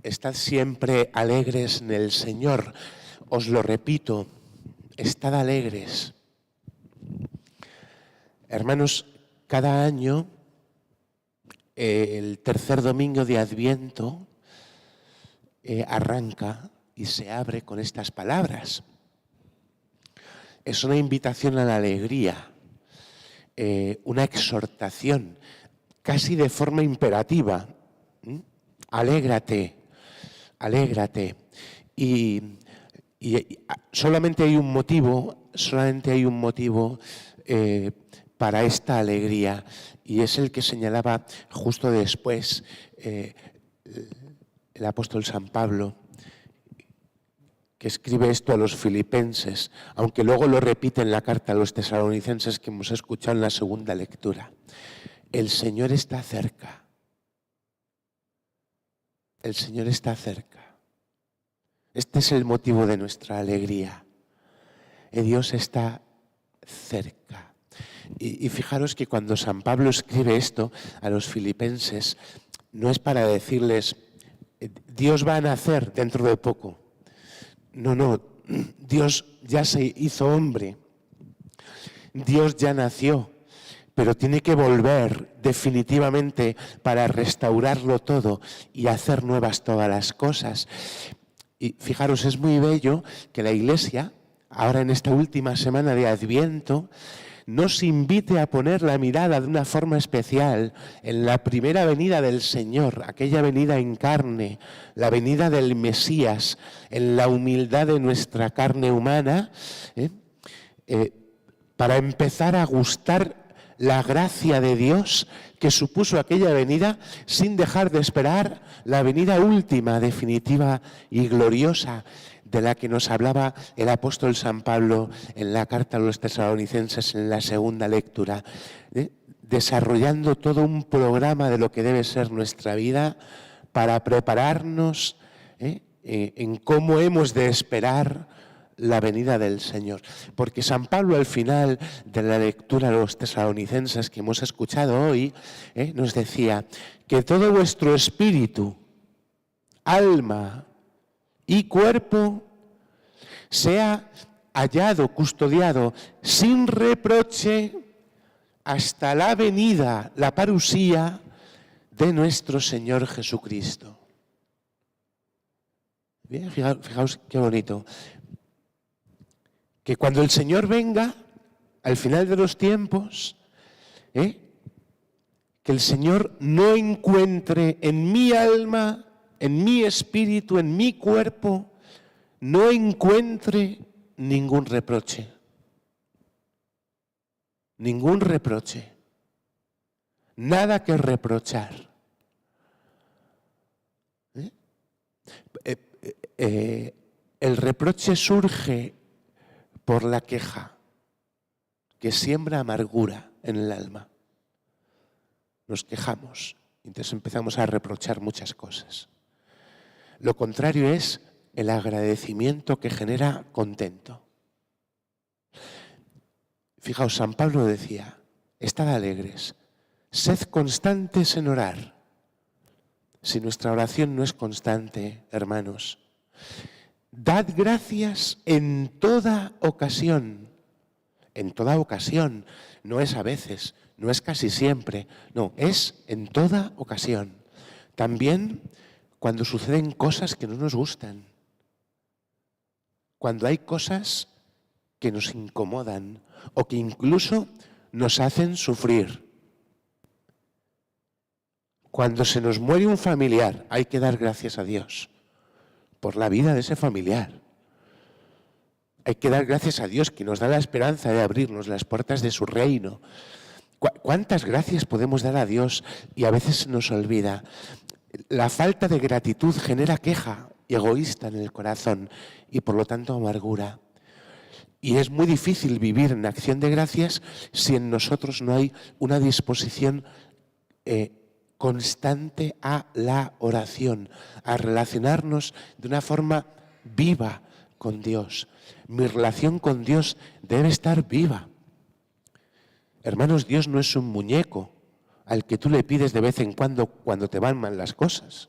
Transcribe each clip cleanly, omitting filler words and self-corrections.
Estad siempre alegres en el Señor. Os lo repito, estad alegres. Hermanos, cada año, el tercer domingo de Adviento arranca y se abre con estas palabras. Es una invitación a la alegría, una exhortación, casi de forma imperativa. Alégrate, alégrate. Y solamente hay un motivo para esta alegría, y es el que señalaba justo después el apóstol San Pablo, que escribe esto a los filipenses, aunque luego lo repite en la carta a los tesalonicenses que hemos escuchado en la segunda lectura. El Señor está cerca. El Señor está cerca. Este es el motivo de nuestra alegría. Dios está cerca. Y fijaros que cuando San Pablo escribe esto a los filipenses, no es para decirles, Dios va a nacer dentro de poco. No, Dios ya se hizo hombre. Dios ya nació, pero tiene que volver definitivamente para restaurarlo todo y hacer nuevas todas las cosas. Y fijaros, es muy bello que la Iglesia, ahora en esta última semana de Adviento, nos invite a poner la mirada de una forma especial en la primera venida del Señor, aquella venida en carne, la venida del Mesías, en la humildad de nuestra carne humana, para empezar a gustar la gracia de Dios que supuso aquella venida, sin dejar de esperar la venida última, definitiva y gloriosa, de la que nos hablaba el apóstol San Pablo en la carta a los tesalonicenses en la segunda lectura, desarrollando todo un programa de lo que debe ser nuestra vida para prepararnos en cómo hemos de esperar la venida del Señor. Porque San Pablo, al final de la lectura a los tesalonicenses que hemos escuchado hoy, nos decía que todo vuestro espíritu, alma y cuerpo sea hallado, custodiado, sin reproche, hasta la venida, la parusía de nuestro Señor Jesucristo. Bien, fijaos qué bonito. Que cuando el Señor venga, al final de los tiempos, que el Señor no encuentre en mi alma, en mi espíritu, en mi cuerpo, no encuentre ningún reproche. Ningún reproche. Nada que reprochar. El reproche surge por la queja, que siembra amargura en el alma. Nos quejamos, entonces empezamos a reprochar muchas cosas. Lo contrario es el agradecimiento que genera contento. Fijaos, San Pablo decía, estad alegres, sed constantes en orar. Si nuestra oración no es constante, hermanos, dad gracias en toda ocasión. En toda ocasión, no es a veces, no es casi siempre, no, es en toda ocasión. También cuando suceden cosas que no nos gustan, cuando hay cosas que nos incomodan o que incluso nos hacen sufrir. Cuando se nos muere un familiar, hay que dar gracias a Dios por la vida de ese familiar. Hay que dar gracias a Dios que nos da la esperanza de abrirnos las puertas de su reino. ¿Cuántas gracias podemos dar a Dios y a veces se nos olvida? La falta de gratitud genera queja egoísta en el corazón y por lo tanto amargura. Y es muy difícil vivir en acción de gracias si en nosotros no hay una disposición constante a la oración, a relacionarnos de una forma viva con Dios. Mi relación con Dios debe estar viva. Hermanos, Dios no es un muñeco al que tú le pides de vez en cuando te van mal las cosas.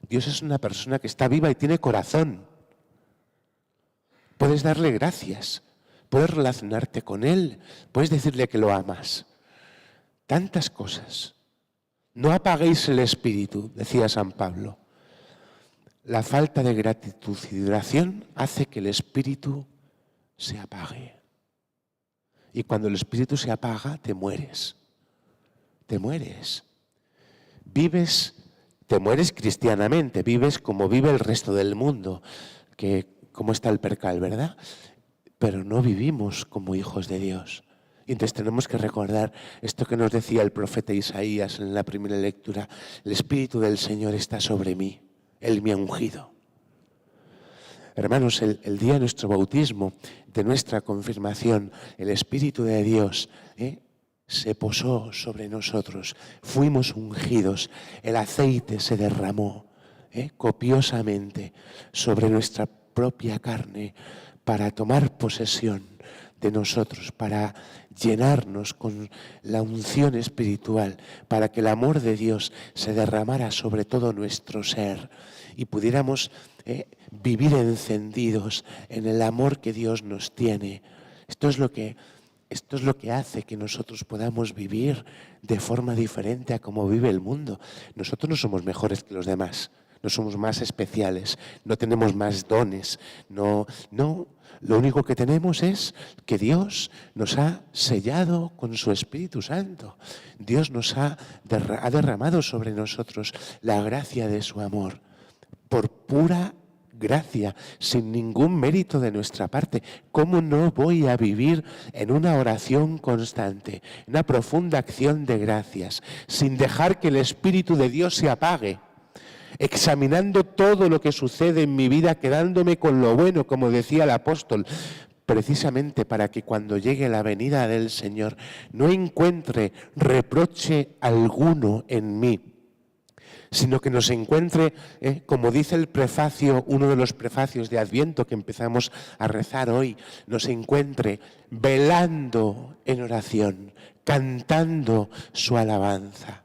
Dios es una persona que está viva y tiene corazón. Puedes darle gracias, puedes relacionarte con Él, puedes decirle que lo amas. Tantas cosas. No apaguéis el espíritu, decía San Pablo. La falta de gratitud y de oración hace que el espíritu se apague. Y cuando el espíritu se apaga, te mueres. Te mueres. Te mueres cristianamente, vives como vive el resto del mundo, que como está el percal, ¿verdad? Pero no vivimos como hijos de Dios. Y entonces tenemos que recordar esto que nos decía el profeta Isaías en la primera lectura: el Espíritu del Señor está sobre mí, Él me ha ungido. Hermanos, el día de nuestro bautismo, de nuestra confirmación, el Espíritu de Dios se posó sobre nosotros, fuimos ungidos, el aceite se derramó copiosamente sobre nuestra propia carne para tomar posesión de nosotros, para llenarnos con la unción espiritual, para que el amor de Dios se derramara sobre todo nuestro ser y pudiéramos vivir encendidos en el amor que Dios nos tiene. Esto es lo que hace que nosotros podamos vivir de forma diferente a como vive el mundo. Nosotros no somos mejores que los demás, no somos más especiales, no tenemos más dones, no. Lo único que tenemos es que Dios nos ha sellado con su Espíritu Santo. Dios nos ha derramado sobre nosotros la gracia de su amor, por pura gracia, sin ningún mérito de nuestra parte. ¿Cómo no voy a vivir en una oración constante, en una profunda acción de gracias, sin dejar que el Espíritu de Dios se apague? Examinando todo lo que sucede en mi vida, quedándome con lo bueno, como decía el apóstol, precisamente para que cuando llegue la venida del Señor no encuentre reproche alguno en mí, sino que nos encuentre, como dice el prefacio, uno de los prefacios de Adviento que empezamos a rezar hoy, nos encuentre velando en oración, cantando su alabanza.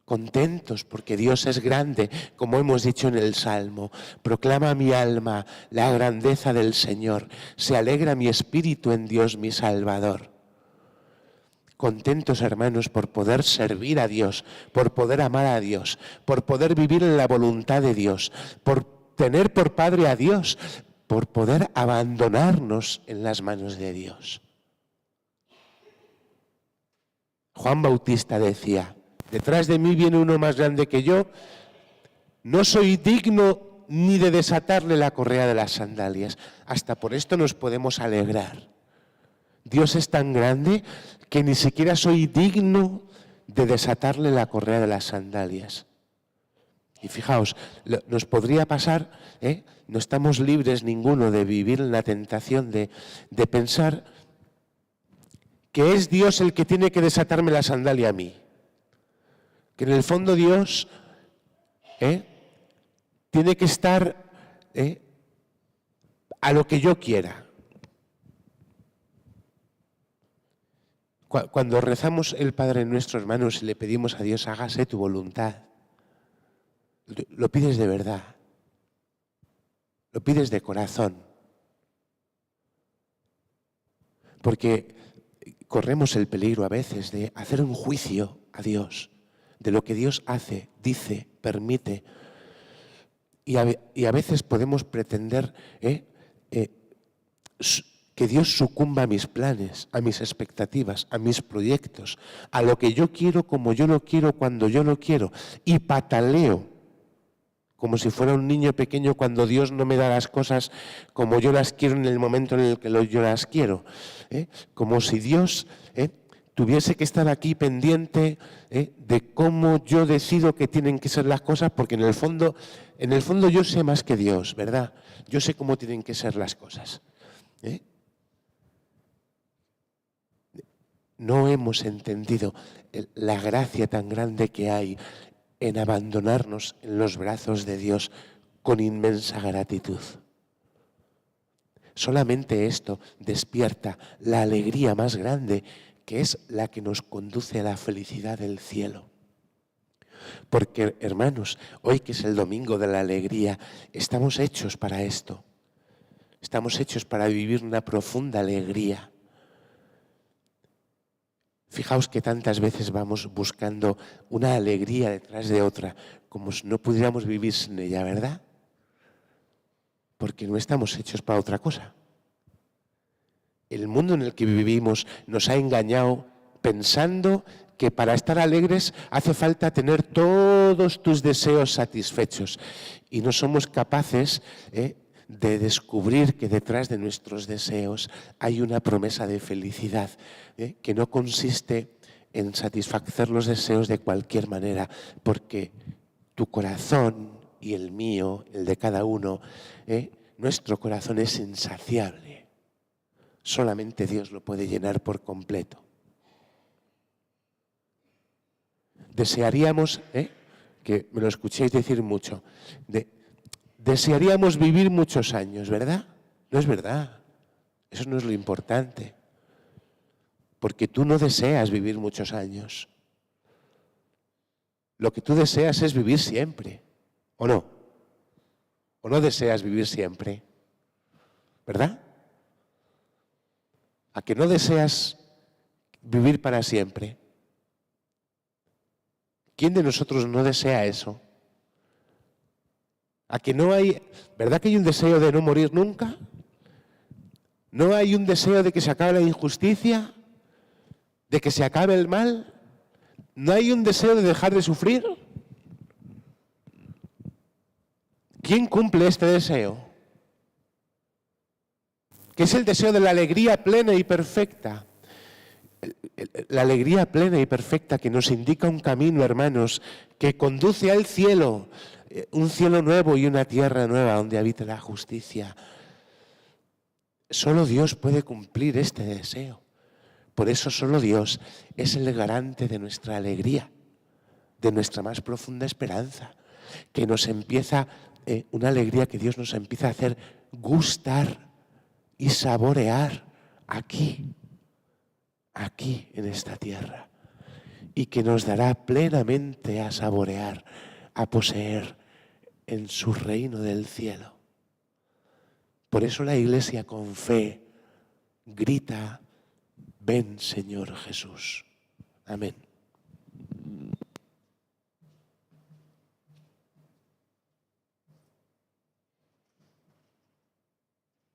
Contentos porque Dios es grande, como hemos dicho en el Salmo. Proclama mi alma la grandeza del Señor. Se alegra mi espíritu en Dios mi Salvador. Contentos, hermanos, por poder servir a Dios, por poder amar a Dios, por poder vivir en la voluntad de Dios, por tener por Padre a Dios, por poder abandonarnos en las manos de Dios. Juan Bautista decía: detrás de mí viene uno más grande que yo, no soy digno ni de desatarle la correa de las sandalias. Hasta por esto nos podemos alegrar. Dios es tan grande que ni siquiera soy digno de desatarle la correa de las sandalias. Y fijaos, nos podría pasar, no estamos libres ninguno de vivir en la tentación de pensar que es Dios el que tiene que desatarme la sandalia a mí. Que en el fondo Dios tiene que estar a lo que yo quiera. Cuando rezamos el Padre Nuestro, hermanos, y le pedimos a Dios: hágase tu voluntad, lo pides de verdad, lo pides de corazón. Porque corremos el peligro a veces de hacer un juicio a Dios de lo que Dios hace, dice, permite. Y a veces podemos pretender que Dios sucumba a mis planes, a mis expectativas, a mis proyectos, a lo que yo quiero, como yo lo quiero, cuando yo lo quiero. Y pataleo, como si fuera un niño pequeño cuando Dios no me da las cosas como yo las quiero en el momento en el que yo las quiero. Como si Dios tuviese que estar aquí pendiente de cómo yo decido que tienen que ser las cosas, porque en el fondo yo sé más que Dios, ¿verdad? Yo sé cómo tienen que ser las cosas. No hemos entendido la gracia tan grande que hay en abandonarnos en los brazos de Dios con inmensa gratitud. Solamente esto despierta la alegría más grande, que es la que nos conduce a la felicidad del cielo. Porque, hermanos, hoy que es el domingo de la alegría, estamos hechos para esto. Estamos hechos para vivir una profunda alegría. Fijaos que tantas veces vamos buscando una alegría detrás de otra, como si no pudiéramos vivir sin ella, ¿verdad? Porque no estamos hechos para otra cosa. El mundo en el que vivimos nos ha engañado pensando que para estar alegres hace falta tener todos tus deseos satisfechos. Y no somos capaces de descubrir que detrás de nuestros deseos hay una promesa de felicidad, que no consiste en satisfacer los deseos de cualquier manera, porque tu corazón y el mío, el de cada uno, nuestro corazón es insaciable. Solamente Dios lo puede llenar por completo. Desearíamos, que me lo escuchéis decir mucho, desearíamos vivir muchos años, ¿verdad? No es verdad. Eso no es lo importante. Porque tú no deseas vivir muchos años. Lo que tú deseas es vivir siempre, ¿o no? ¿O no deseas vivir siempre? ¿Verdad? ¿A que no deseas vivir para siempre? ¿Quién de nosotros no desea eso? ¿A que no hay, verdad que hay un deseo de no morir nunca? ¿No hay un deseo de que se acabe la injusticia? ¿De que se acabe el mal? ¿No hay un deseo de dejar de sufrir? ¿Quién cumple este deseo? Que es el deseo de la alegría plena y perfecta. La alegría plena y perfecta que nos indica un camino, hermanos, que conduce al cielo, un cielo nuevo y una tierra nueva donde habite la justicia. Solo Dios puede cumplir este deseo. Por eso solo Dios es el garante de nuestra alegría, de nuestra más profunda esperanza, que nos empieza, una alegría que Dios nos empieza a hacer gustar y saborear aquí en esta tierra, y que nos dará plenamente a saborear, a poseer en su reino del cielo. Por eso la Iglesia con fe grita: ven, Señor Jesús. Amén.